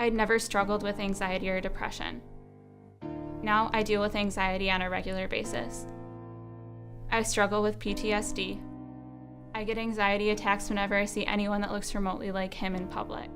I'd never struggled with anxiety or depression. Now I deal with anxiety on a regular basis. I struggle with PTSD. I get anxiety attacks whenever I see anyone that looks remotely like him in public.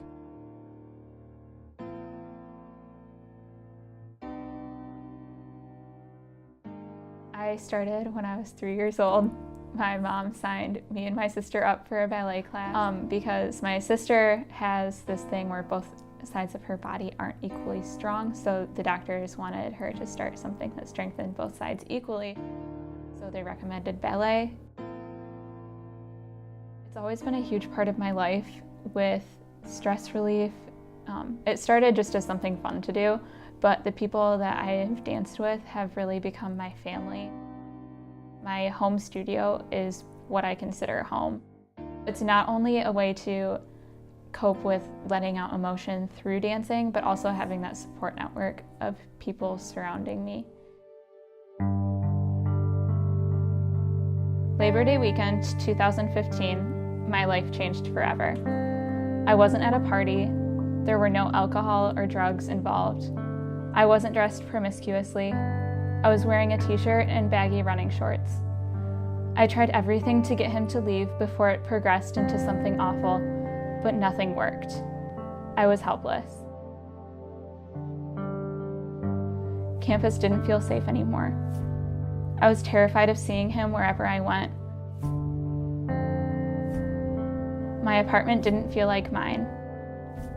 I started when I was 3 years old. My mom signed me and my sister up for a ballet class because my sister has this thing where both sides of her body aren't equally strong, so the doctors wanted her to start something that strengthened both sides equally. So they recommended ballet. It's always been a huge part of my life with stress relief. It started just as something fun to do, but the people that I've danced with have really become my family. My home studio is what I consider home. It's not only a way to cope with letting out emotion through dancing, but also having that support network of people surrounding me. Labor Day weekend 2015, my life changed forever. I wasn't at a party. There were no alcohol or drugs involved. I wasn't dressed promiscuously. I was wearing a t-shirt and baggy running shorts. I tried everything to get him to leave before it progressed into something awful, but nothing worked. I was helpless. Campus didn't feel safe anymore. I was terrified of seeing him wherever I went. My apartment didn't feel like mine.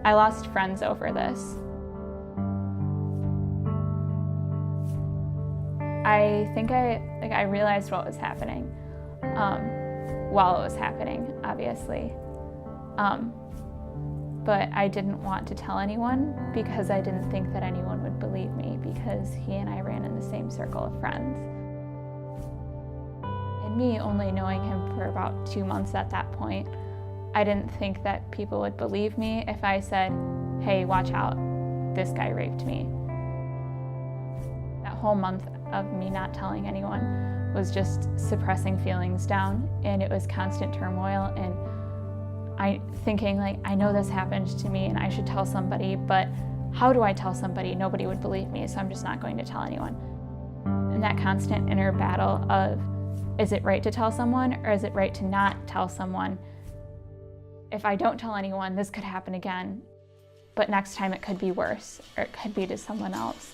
I lost friends over this. I think I realized what was happening while it was happening, obviously. But I didn't want to tell anyone because I didn't think that anyone would believe me because he and I ran in the same circle of friends. And me only knowing him for about 2 months at that point, I didn't think that people would believe me if I said, hey, watch out, this guy raped me. That whole month of me not telling anyone was just suppressing feelings down, and it was constant turmoil, and thinking like, I know this happened to me and I should tell somebody, but how do I tell somebody? Nobody would believe me, so I'm just not going to tell anyone. And that constant inner battle of, is it right to tell someone or is it right to not tell someone? If I don't tell anyone, this could happen again, but next time it could be worse, or it could be to someone else.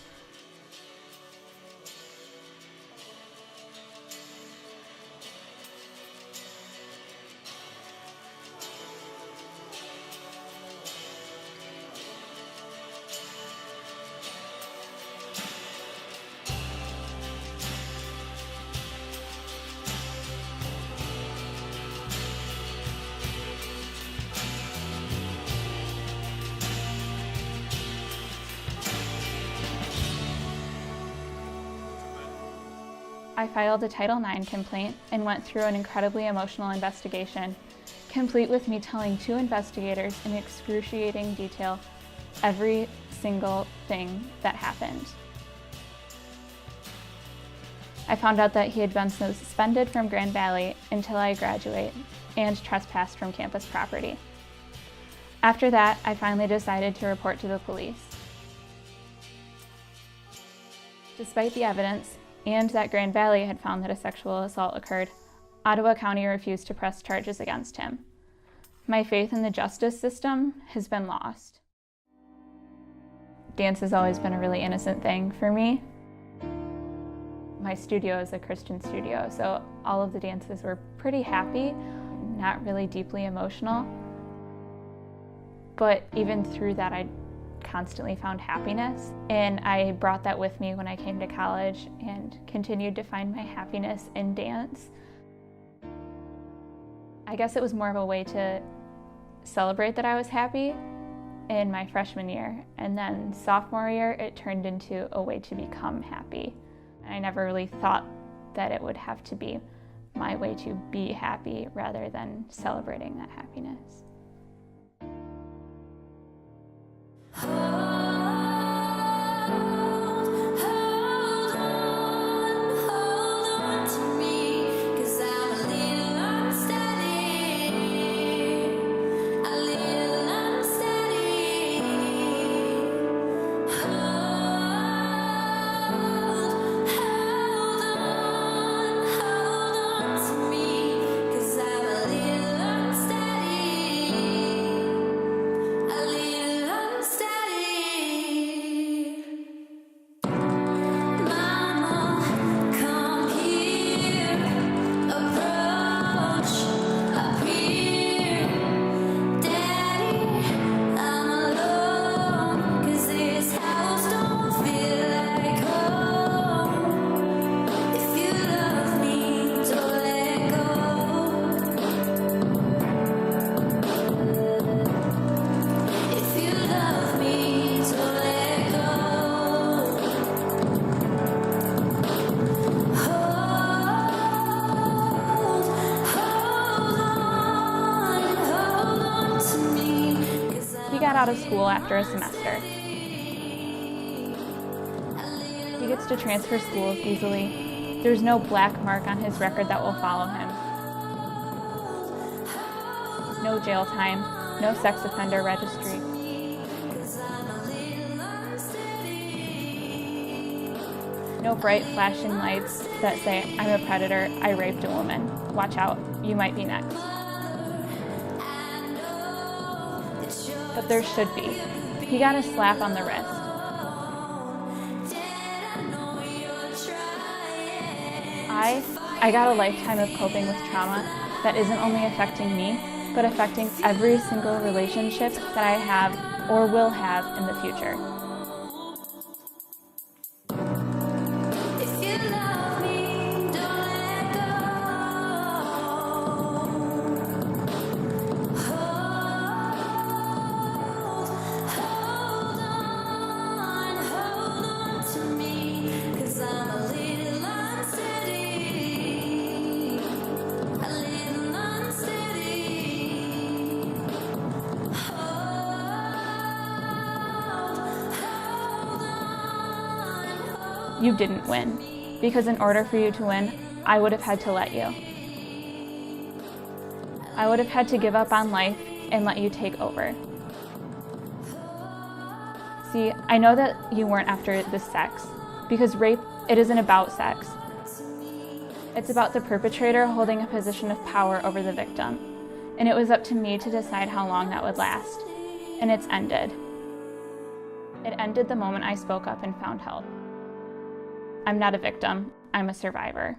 I filed a Title IX complaint and went through an incredibly emotional investigation, complete with me telling 2 investigators in excruciating detail every single thing that happened. I found out that he had been suspended from Grand Valley until I graduate and trespassed from campus property. After that, I finally decided to report to the police. Despite the evidence, and that Grand Valley had found that a sexual assault occurred, Ottawa County refused to press charges against him. My faith in the justice system has been lost. Dance has always been a really innocent thing for me. My studio is a Christian studio, so all of the dances were pretty happy, not really deeply emotional. But even through that, I constantly found happiness, and I brought that with me when I came to college and continued to find my happiness in dance. I guess it was more of a way to celebrate that I was happy in my freshman year, and then sophomore year it turned into a way to become happy. I never really thought that it would have to be my way to be happy rather than celebrating that happiness. got out of school after a semester. He gets to transfer schools easily. There's no black mark on his record that will follow him. No jail time, no sex offender registry. No bright flashing lights that say, I'm a predator, I raped a woman. Watch out, you might be next. But there should be. He got a slap on the wrist. I got a lifetime of coping with trauma that isn't only affecting me, but affecting every single relationship that I have or will have in the future. You didn't win, because in order for you to win, I would have had to let you. I would have had to give up on life and let you take over. See, I know that you weren't after the sex, because rape, it isn't about sex. It's about the perpetrator holding a position of power over the victim, and it was up to me to decide how long that would last, and it's ended. It ended the moment I spoke up and found help. I'm not a victim, I'm a survivor.